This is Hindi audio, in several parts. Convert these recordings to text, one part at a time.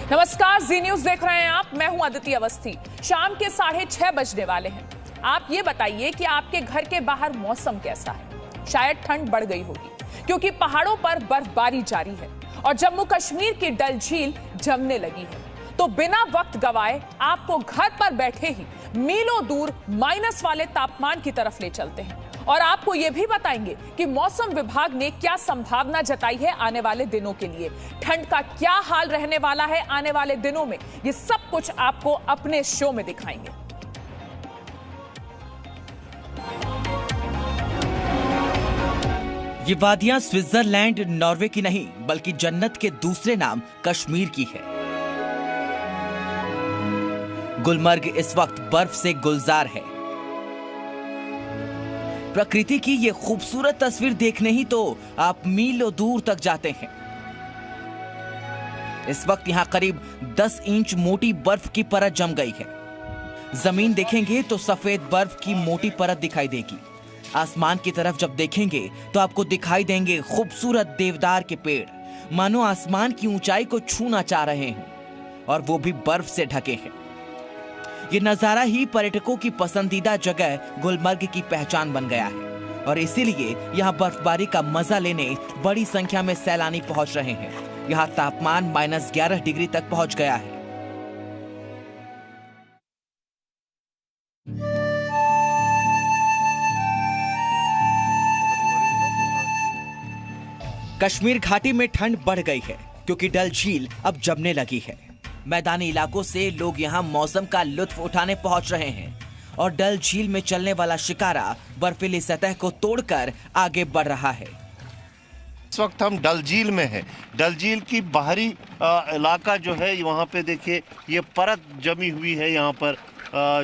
नमस्कार, जी न्यूज देख रहे हैं आप। मैं हूं अदिति अवस्थी। शाम के 6:30 बजने वाले हैं। आप ये बताइए कि आपके घर के बाहर मौसम कैसा है। शायद ठंड बढ़ गई होगी क्योंकि पहाड़ों पर बर्फबारी जारी है और जम्मू कश्मीर की डल झील जमने लगी है। तो बिना वक्त गवाए आपको घर पर बैठे ही मीलों दूर माइनस वाले तापमान की तरफ ले चलते हैं और आपको यह भी बताएंगे कि मौसम विभाग ने क्या संभावना जताई है आने वाले दिनों के लिए। ठंड का क्या हाल रहने वाला है आने वाले दिनों में, ये सब कुछ आपको अपने शो में दिखाएंगे। ये वादियां स्विट्जरलैंड, नॉर्वे की नहीं बल्कि जन्नत के दूसरे नाम कश्मीर की है। गुलमर्ग इस वक्त बर्फ से गुलजार है। प्रकृति की ये खूबसूरत तस्वीर देखने ही तो आप मीलों दूर तक जाते हैं। इस वक्त यहां करीब 10 इंच मोटी बर्फ की परत जम गई है। जमीन देखेंगे तो सफेद बर्फ की मोटी परत दिखाई देगी। आसमान की तरफ जब देखेंगे तो आपको दिखाई देंगे खूबसूरत देवदार के पेड़, मानो आसमान की ऊंचाई को छूना चाह रहे हैं, और वो भी बर्फ से ढके हैं। ये नजारा ही पर्यटकों की पसंदीदा जगह गुलमर्ग की पहचान बन गया है और इसीलिए यहाँ बर्फबारी का मजा लेने बड़ी संख्या में सैलानी पहुंच रहे हैं। यहाँ तापमान -11 डिग्री तक पहुंच गया है। कश्मीर घाटी में ठंड बढ़ गई है क्योंकि डल झील अब जमने लगी है। मैदानी इलाकों से लोग यहाँ मौसम का लुत्फ उठाने पहुंच रहे हैं और डल झील में चलने वाला शिकारा बर्फीली सतह को तोड़कर आगे बढ़ रहा है। इस वक्त हम डल झील में हैं। डल झील की बाहरी इलाका जो है, वहाँ पे देखिए ये परत जमी हुई है। यहाँ पर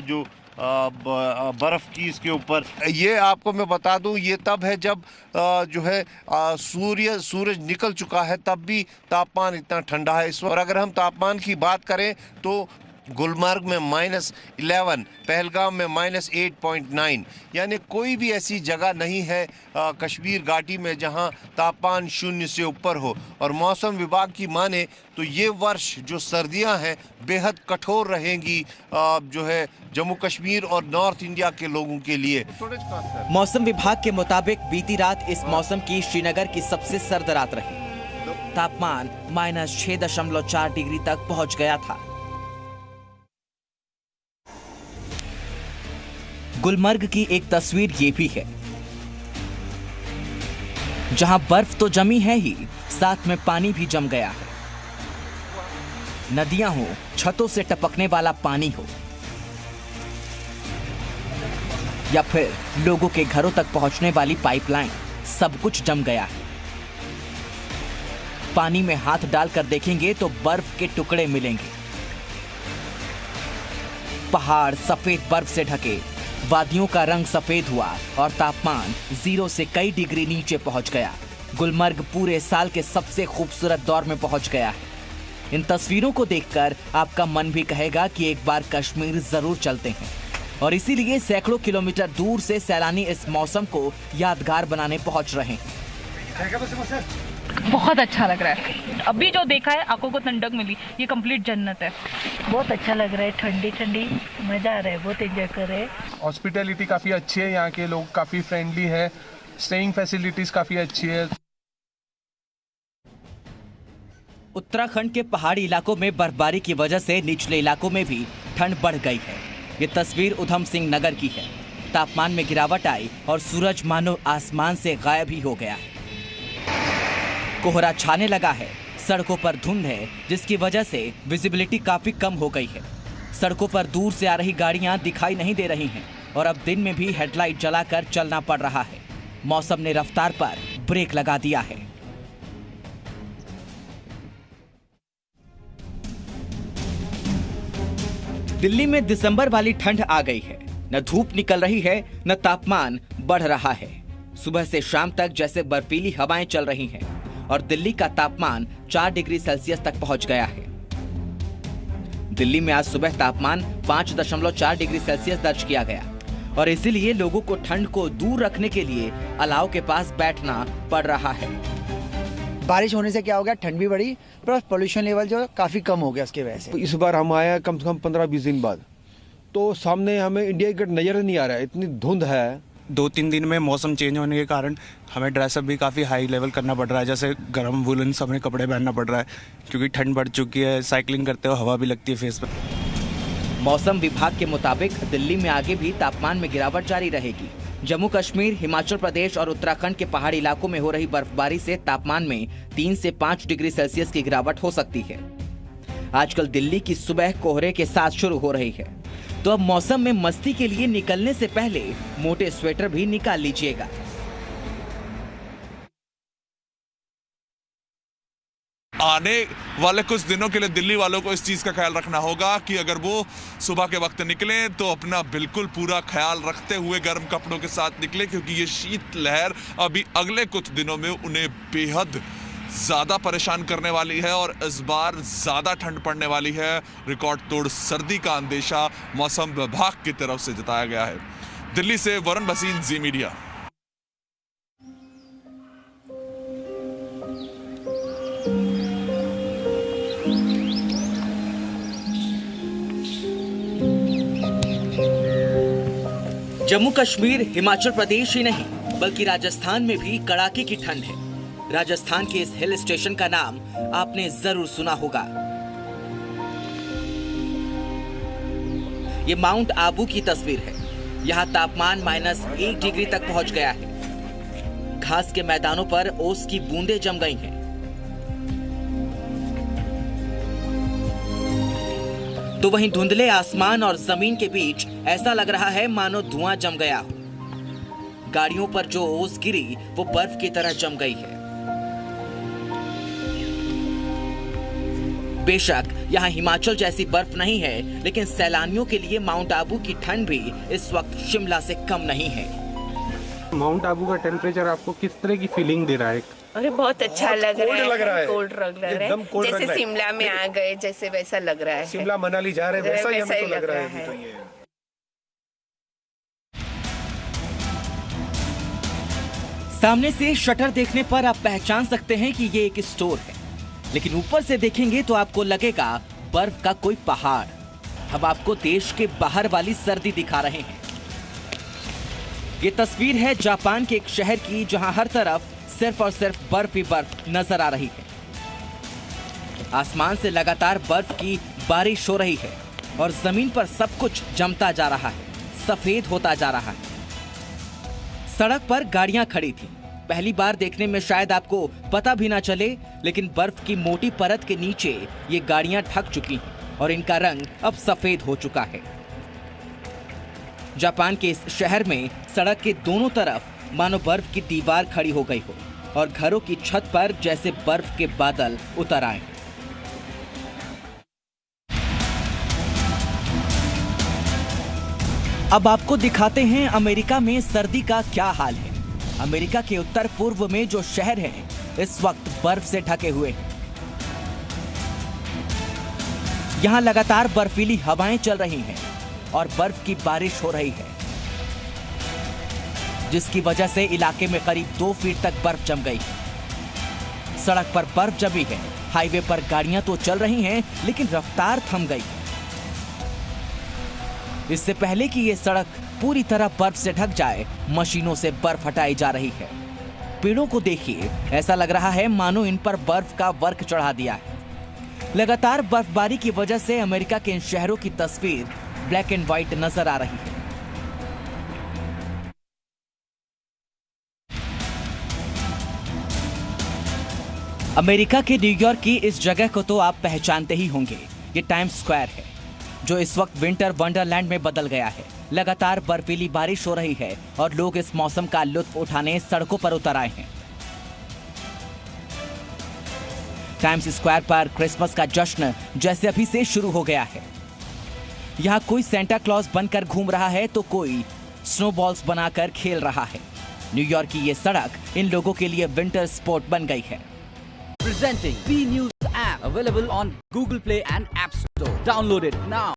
जो बर्फ की इसके ऊपर, ये आपको मैं बता दूं, ये तब है जब जो है सूरज निकल चुका है, तब भी तापमान इतना ठंडा है इस वक्त। और अगर हम तापमान की बात करें तो गुलमर्ग में -11, पहलगाम में -8.9, यानी कोई भी ऐसी जगह नहीं है कश्मीर घाटी में जहां तापमान 0 से ऊपर हो। और मौसम विभाग की माने तो ये वर्ष जो सर्दियां हैं बेहद कठोर रहेंगी जो है जम्मू कश्मीर और नॉर्थ इंडिया के लोगों के लिए। मौसम विभाग के मुताबिक बीती रात इस मौसम की श्रीनगर की सबसे सर्द रात रही। तापमान -6.4 डिग्री तक पहुंच गया था। गुलमर्ग की एक तस्वीर ये भी है, जहां बर्फ तो जमी है ही, साथ में पानी भी जम गया है। नदियां हो, छतों से टपकने वाला पानी हो, या फिर लोगों के घरों तक पहुंचने वाली पाइपलाइन, सब कुछ जम गया है। पानी में हाथ डालकर देखेंगे तो बर्फ के टुकड़े मिलेंगे। पहाड़ सफेद बर्फ से ढके, वादियों का रंग सफेद हुआ और तापमान 0 से कई डिग्री नीचे पहुंच गया। गुलमर्ग पूरे साल के सबसे खूबसूरत दौर में पहुंच गया है। इन तस्वीरों को देखकर आपका मन भी कहेगा कि एक बार कश्मीर जरूर चलते हैं, और इसीलिए सैकड़ों किलोमीटर दूर से सैलानी इस मौसम को यादगार बनाने पहुंच रहे हैं। बहुत अच्छा लग रहा है। अभी जो देखा है, आंखों को ठंडक मिली, ये कंप्लीट जन्नत है। बहुत अच्छा लग रहा है, ठंडी ठंडी मजा आ रहा है, बहुत एंजॉय कर रहे हैं। हॉस्पिटैलिटी काफ़ी अच्छी है, यहाँ के लोग काफ़ी फ्रेंडली है, स्टेइंग फैसिलिटीज काफ़ी अच्छी है। उत्तराखंड के पहाड़ी इलाकों में बर्फबारी की वजह से निचले इलाकों में भी ठंड बढ़ गई है। ये तस्वीर उधम सिंह नगर की है। तापमान में गिरावट आई और सूरज मानो आसमान से गायब ही हो गया। कोहरा छाने लगा है, सड़कों पर धुंध है, जिसकी वजह से विजिबिलिटी काफी कम हो गई है। सड़कों पर दूर से आ रही गाड़ियां दिखाई नहीं दे रही हैं और अब दिन में भी हेडलाइट जलाकर चलना पड़ रहा है। मौसम ने रफ्तार पर ब्रेक लगा दिया है। दिल्ली में दिसंबर वाली ठंड आ गई है। न धूप निकल रही है, न तापमान बढ़ रहा है। सुबह से शाम तक जैसे बर्फीली हवाएं चल रही हैं और दिल्ली का तापमान 4 डिग्री सेल्सियस तक पहुंच गया है। दिल्ली में आज सुबह तापमान 5.4 डिग्री सेल्सियस दर्ज किया गया और इसीलिए लोगों को ठंड को दूर रखने के लिए अलाव के पास बैठना पड़ रहा है। बारिश होने से क्या हो गया, ठंड भी बढ़ी, प्लस पोल्यूशन लेवल जो काफ़ी कम हो गया उसकी वजह से। इस बार हम आए हैं कम से कम 15-20 दिन बाद, तो सामने हमें इंडिया गेट नज़र नहीं आ रहा है, इतनी धुंध है। 2-3 दिन में मौसम चेंज होने के कारण हमें ड्रेसअप भी काफ़ी हाई लेवल करना पड़ रहा है, जैसे गर्म वुलन हमें कपड़े पहनना पड़ रहा है क्योंकि ठंड बढ़ चुकी है। साइकिलिंग करते हुए हवा भी लगती है फेस पर। मौसम विभाग के मुताबिक दिल्ली में आगे भी तापमान में गिरावट जारी रहेगी। जम्मू कश्मीर, हिमाचल प्रदेश और उत्तराखंड के पहाड़ी इलाकों में हो रही बर्फबारी से तापमान में 3 से 5 डिग्री सेल्सियस की गिरावट हो सकती है। आजकल दिल्ली की सुबह कोहरे के साथ शुरू हो रही है, तो अब मौसम में मस्ती के लिए निकलने से पहले मोटे स्वेटर भी निकाल लीजिएगा। आने वाले कुछ दिनों के लिए दिल्ली वालों को इस चीज़ का ख्याल रखना होगा कि अगर वो सुबह के वक्त निकलें तो अपना बिल्कुल पूरा ख्याल रखते हुए गर्म कपड़ों के साथ निकलें, क्योंकि ये शीत लहर अभी अगले कुछ दिनों में उन्हें बेहद ज़्यादा परेशान करने वाली है और इस बार ज़्यादा ठंड पड़ने वाली है। रिकॉर्ड तोड़ सर्दी का अंदेशा मौसम विभाग की तरफ से जताया गया है। दिल्ली से वरुण भसीन, जी मीडिया। जम्मू कश्मीर, हिमाचल प्रदेश ही नहीं बल्कि राजस्थान में भी कड़ाके की ठंड है। राजस्थान के इस हिल स्टेशन का नाम आपने जरूर सुना होगा। ये माउंट आबू की तस्वीर है। यहाँ तापमान -1 डिग्री तक पहुंच गया है। घास के मैदानों पर ओस की बूंदें जम गई हैं। तो वहीं धुंधले आसमान और जमीन के बीच ऐसा लग रहा है मानो धुआं जम गया हो। गाड़ियों पर जो ओस गिरी वो बर्फ की तरह जम गई है। बेशक यहाँ हिमाचल जैसी बर्फ नहीं है, लेकिन सैलानियों के लिए माउंट आबू की ठंड भी इस वक्त शिमला से कम नहीं है। माउंट आबू का टेम्परेचर आपको किस तरह की फीलिंग दे रहा है? अरे बहुत अच्छा लग रहा है, कोल्ड लग रहा एकदम है, कोल्ड जैसे शिमला में आ गए जैसे वैसा लग रहा है। शिमला मनाली जा रहे हैं वैसा ही हमको लग रहा है। सामने से शटर देखने पर आप पहचान सकते हैं कि ये एक स्टोर है, लेकिन ऊपर से देखेंगे तो आपको लगेगा बर्फ का कोई पहाड़। अब आपको देश के बाहर वाली सर्दी दिखा रहे हैं। ये तस्वीर है जापान के एक शहर की, जहां हर तरफ सिर्फ और सिर्फ बर्फ ही बर्फ नजर आ रही है। आसमान से लगातार बर्फ की बारिश हो रही है और जमीन पर सब कुछ जमता जा रहा है, सफेद होता जा रहा है। सड़क पर गाड़ियां खड़ी थी। पहली बार देखने में शायद आपको पता भी ना चले, लेकिन बर्फ की मोटी परत के नीचे ये गाड़ियां ढक चुकी हैं और इनका रंग अब सफेद हो चुका है। जापान के इस शहर में सड़क के दोनों तरफ मानो बर्फ की दीवार खड़ी हो गई हो और घरों की छत पर जैसे बर्फ के बादल उतर आए। अब आपको दिखाते हैं अमेरिका में सर्दी का क्या हाल है। अमेरिका के उत्तर पूर्व में जो शहर है इस वक्त बर्फ से ढके हुए हैं। यहां लगातार बर्फीली हवाएं चल रही हैं और बर्फ की बारिश हो रही है, जिसकी वजह से इलाके में करीब 2 फीट तक बर्फ जम गई। सड़क पर बर्फ जमी है। हाईवे पर गाड़ियां तो चल रही हैं, लेकिन रफ्तार थम गई। इससे पहले कि ये सड़क पूरी तरह बर्फ से ढक जाए, मशीनों से बर्फ हटाई जा रही है। पेड़ों को देखिए, ऐसा लग रहा है मानो इन पर बर्फ का वर्क चढ़ा दिया है। लगातार बर्फबारी की वजह से अमेरिका के इन शहरों की तस्वीर ब्लैक एंड व्हाइट नजर आ रही है। अमेरिका के न्यूयॉर्क की इस जगह को तो आप पहचानते ही होंगे। ये टाइम्स स्क्वायर है, जो इस वक्त विंटर वंडरलैंड में बदल गया है। लगातार बर्फीली बारिश हो रही है और लोग इस मौसम का लुत्फ उठाने सड़कों पर उतर आए हैं। टाइम्स स्क्वायर पर क्रिसमस का जश्न जैसे अभी से शुरू हो गया है। यहाँ कोई सेंटा क्लॉज बनकर घूम रहा है तो कोई स्नोबॉल्स बनाकर खेल रहा है। न्यूयॉर्क की ये सड़क इन लोगों के लिए विंटर स्पोर्ट बन गई है। Presenting B News app, available on Google Play and App Store. Download it now.